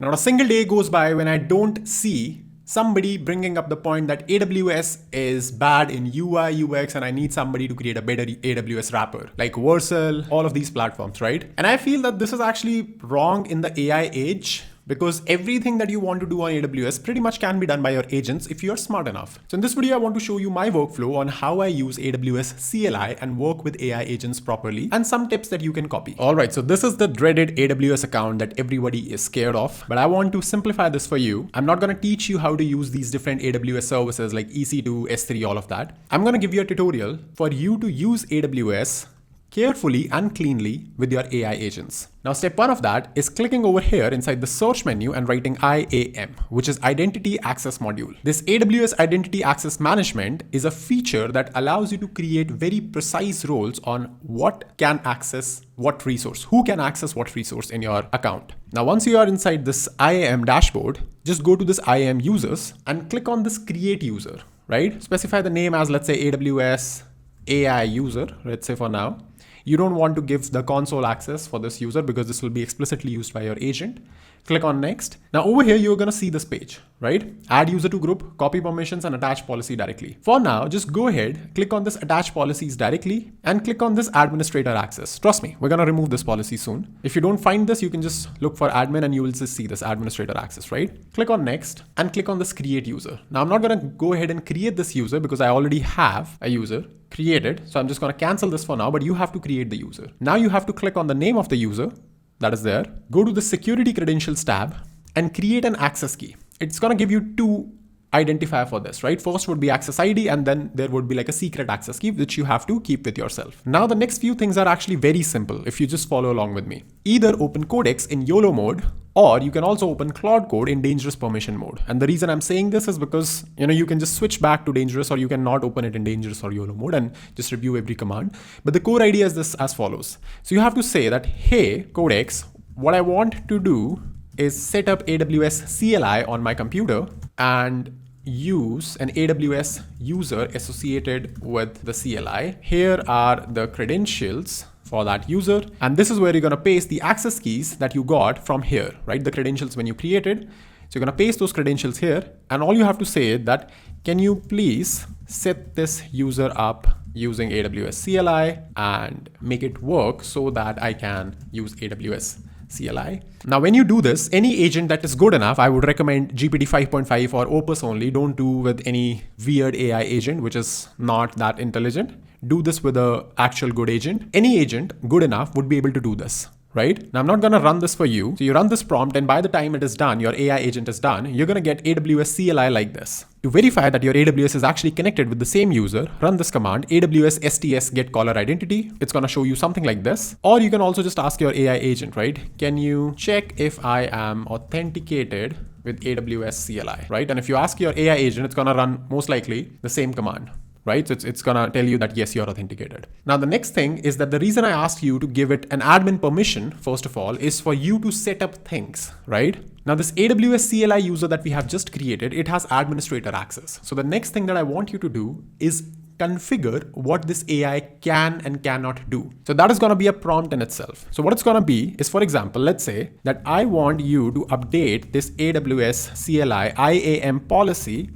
Not a single day goes by when I don't see somebody bringing up the point that AWS is bad in UI, UX, and I need somebody to create a better AWS wrapper, like Vercel, all of these platforms, right? And I feel that this is actually wrong in the AI age, because everything that you want to do on AWS pretty much can be done by your agents if you're smart enough. So in this video, I want to show you my workflow on how I use AWS CLI and work with AI agents properly, and some tips that you can copy. All right, so this is the dreaded AWS account that everybody is scared of, but I want to simplify this for you. I'm not going to teach you how to use these different AWS services like EC2, S3, all of that. I'm going to give you a tutorial for you to use AWS carefully and cleanly with your AI agents. Now, step one of that is clicking over here inside the search menu and writing IAM, which is Identity Access Module. This AWS Identity Access Management is a feature that allows you to create very precise roles on what can access what resource, who can access what resource in your account. Now, once you are inside this IAM dashboard, just go to this IAM users and click on this create user, right? Specify the name as, let's say, AWS AI user, let's say for now. You don't want to give the console access for this user because this will be explicitly used by your agent. Click on next. Now over here, you're going to see this page, right? Add user to group, copy permissions, and attach policy directly. For now, just go ahead, click on this attach policies directly and click on this administrator access. Trust me, we're going to remove this policy soon. If you don't find this, you can just look for admin and you will just see this administrator access, right? Click on next and click on this create user. Now I'm not going to go ahead and create this user because I already have a user created. So I'm just going to cancel this for now, but you have to create the user. Now you have to click on the name of the user that is there. Go to the security credentials tab and create an access key. It's going to give you two identifier for this, right? First would be access ID, and then there would be like a secret access key, which you have to keep with yourself. Now, the next few things are actually very simple if you just follow along with me. Either open Codex in YOLO mode, or you can also open Cloud Code in dangerous permission mode. And the reason I'm saying this is because, you can just switch back to dangerous, or you can not open it in dangerous or YOLO mode and just review every command. But the core idea is this as follows. So you have to say that, hey, Codex, what I want to do is set up AWS CLI on my computer and use an AWS user associated with the CLI. Here are the credentials for that user. And this is where you're going to paste the access keys that you got from here, right? The credentials when you created. So you're going to paste those credentials here. And all you have to say is that, can you please set this user up using AWS CLI and make it work so that I can use AWS CLI. Now, when you do this, any agent that is good enough, I would recommend GPT 5.5 or Opus only. Don't do with any weird AI agent, which is not that intelligent. Do this with an actual good agent. Any agent good enough would be able to do this, right? Now, I'm not going to run this for you. So you run this prompt, and by the time it is done, your AI agent is done, you're going to get AWS CLI like this. To verify that your AWS is actually connected with the same user, run this command, AWS STS get caller identity. It's going to show you something like this. Or you can also just ask your AI agent, right? Can you check if I am authenticated with AWS CLI, right? And if you ask your AI agent, it's going to run most likely the same command, right? So it's going to tell you that, yes, you're authenticated. Now, the next thing is that the reason I asked you to give it an admin permission, first of all, is for you to set up things, right? Now, this AWS CLI user that we have just created, it has administrator access. So the next thing that I want you to do is configure what this AI can and cannot do. So that is going to be a prompt in itself. So what it's going to be is, for example, let's say that I want you to update this AWS CLI IAM policy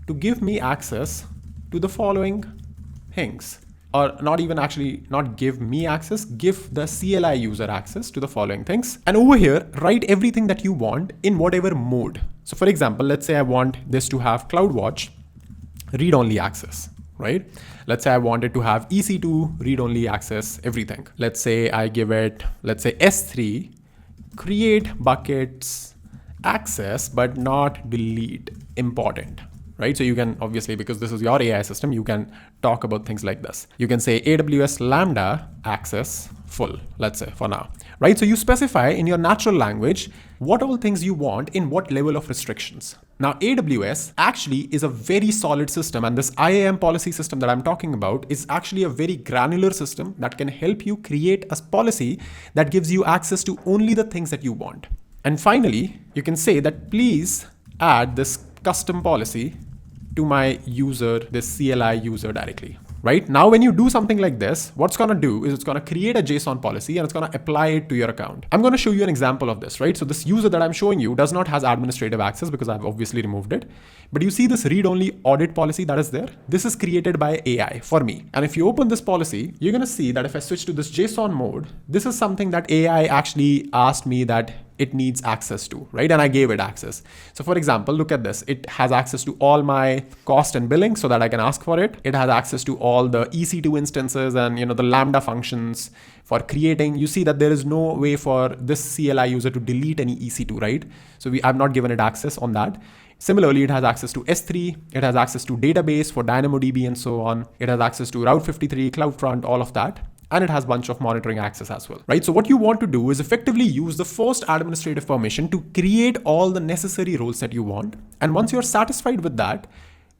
to give me access to the following things. Or not even actually not give me access, give the CLI user access to the following things. And over here, write everything that you want in whatever mode. So for example, let's say I want this to have CloudWatch read-only access, right? Let's say I wanted to have EC2 read-only access, everything. Let's say I give it, let's say S3, create buckets access, but not delete, important. Right? So you can obviously, because this is your AI system, you can talk about things like this. You can say AWS Lambda access full, let's say for now, right? So you specify in your natural language what all things you want in what level of restrictions. Now, AWS actually is a very solid system, and this IAM policy system that I'm talking about is actually a very granular system that can help you create a policy that gives you access to only the things that you want. And finally, you can say that please add this custom policy to my user, this CLI user directly, right? Now, when you do something like this, what's going to do is it's going to create a JSON policy and it's going to apply it to your account. I'm going to show you an example of this, right? So this user that I'm showing you does not has administrative access because I've obviously removed it. But you see this read-only audit policy that is there. This is created by AI for me. And if you open this policy, you're going to see that if I switch to this JSON mode, this is something that AI actually asked me that it needs access to, right? And I gave it access. So for example, look at this. It has access to all my cost and billing so that I can ask for it. It has access to all the EC2 instances and the Lambda functions for creating. You see that there is no way for this CLI user to delete any EC2, right? So I've not given it access on that. Similarly, it has access to S3, it has access to database for DynamoDB and so on. It has access to Route 53, CloudFront, all of that. And it has a bunch of monitoring access as well, right? So what you want to do is effectively use the first administrative permission to create all the necessary roles that you want. And once you're satisfied with that,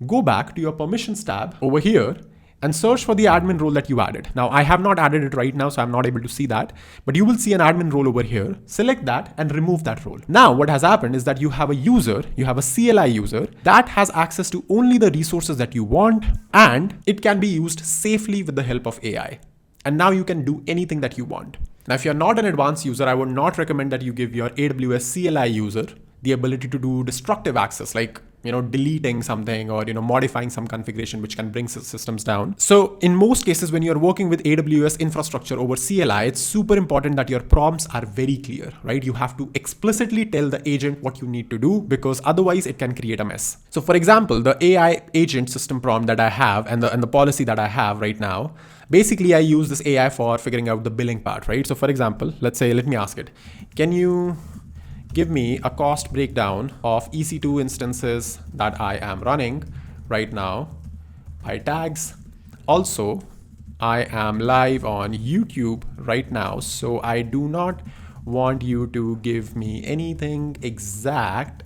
go back to your permissions tab over here and search for the admin role that you added. Now, I have not added it right now, so I'm not able to see that, but you will see an admin role over here. Select that and remove that role. Now, what has happened is that you have a user, you have a CLI user that has access to only the resources that you want, and it can be used safely with the help of AI. And now you can do anything that you want. Now, if you're not an advanced user, I would not recommend that you give your AWS CLI user the ability to do destructive access, like deleting something or modifying some configuration which can bring systems down. So in most cases, when you're working with AWS infrastructure over CLI, it's super important that your prompts are very clear, right? You have to explicitly tell the agent what you need to do, because otherwise it can create a mess. So for example, the AI agent system prompt that I have and the policy that I have right now, basically I use this AI for figuring out the billing part, right? So for example, let me ask it, can you give me a cost breakdown of EC2 instances that I am running right now by tags. Also, I am live on YouTube right now, so I do not want you to give me anything exact,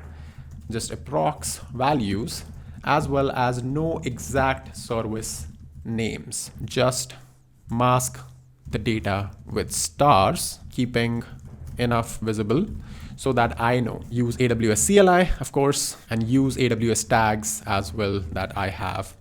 just approx values, as well as no exact service names. Just mask the data with stars, keeping enough visible so that I know. Use AWS CLI, of course, and use AWS tags as well that I have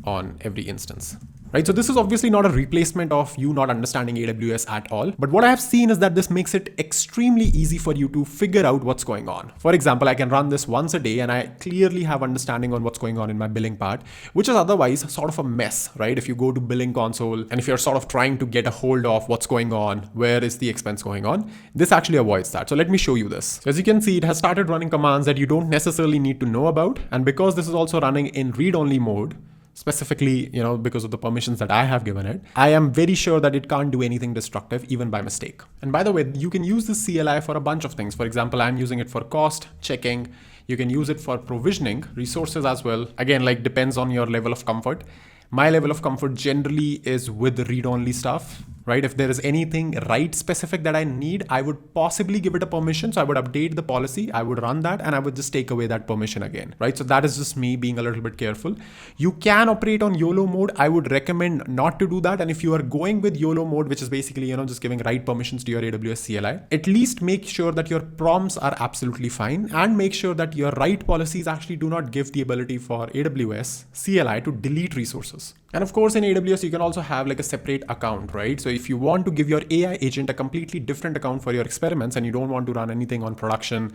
on every instance. Right, so this is obviously not a replacement of you not understanding AWS at all. But what I have seen is that this makes it extremely easy for you to figure out what's going on. For example, I can run this once a day and I clearly have understanding on what's going on in my billing part, which is otherwise sort of a mess, right? If you go to billing console and if you're sort of trying to get a hold of what's going on, where is the expense going on, this actually avoids that. So let me show you this. So as you can see, it has started running commands that you don't necessarily need to know about. And because this is also running in read-only mode, specifically, because of the permissions that I have given it, I am very sure that it can't do anything destructive even by mistake. And by the way, you can use this CLI for a bunch of things. For example, I'm using it for cost checking. You can use it for provisioning resources as well. Again, depends on your level of comfort. My level of comfort generally is with read-only stuff, right? If there is anything write specific that I need, I would possibly give it a permission. So I would update the policy, I would run that, and I would just take away that permission again, right? So that is just me being a little bit careful. You can operate on YOLO mode. I would recommend not to do that. And if you are going with YOLO mode, which is basically, just giving write permissions to your AWS CLI, at least make sure that your prompts are absolutely fine and make sure that your write policies actually do not give the ability for AWS CLI to delete resources. And of course, in AWS, you can also have a separate account, right? So if you want to give your AI agent a completely different account for your experiments and you don't want to run anything on production,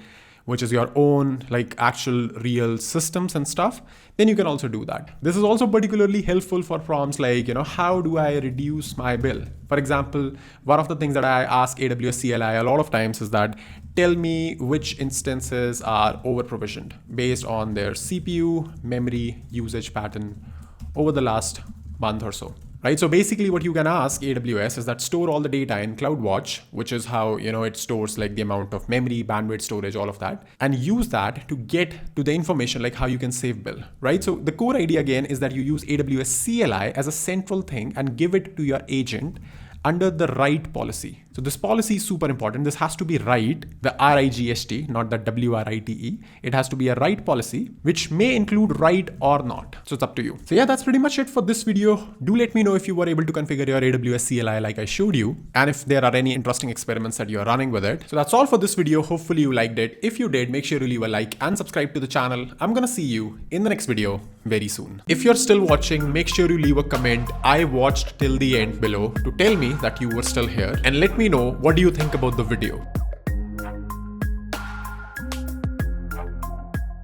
which is your own actual real systems and stuff, then you can also do that. This is also particularly helpful for prompts like, how do I reduce my bill? For example, one of the things that I ask AWS CLI a lot of times is that tell me which instances are over provisioned based on their CPU, memory, usage pattern over the last month or so, right? So basically what you can ask AWS is that store all the data in CloudWatch, which is how, it stores the amount of memory, bandwidth, storage, all of that, and use that to get to the information like how you can save bill, right? So the core idea again is that you use AWS CLI as a central thing and give it to your agent under the write policy. So this policy is super important. This has to be right, the RIGST, not the WRITE. It has to be a right policy, which may include right or not. So it's up to you. So yeah, that's pretty much it for this video. Do let me know if you were able to configure your AWS CLI like I showed you, and if there are any interesting experiments that you're running with it. So that's all for this video. Hopefully you liked it. If you did, make sure to leave a like and subscribe to the channel. I'm gonna see you in the next video very soon. If you're still watching, make sure you leave a comment, "I watched till the end," below to tell me that you were still here, and let me know what do you think about the video.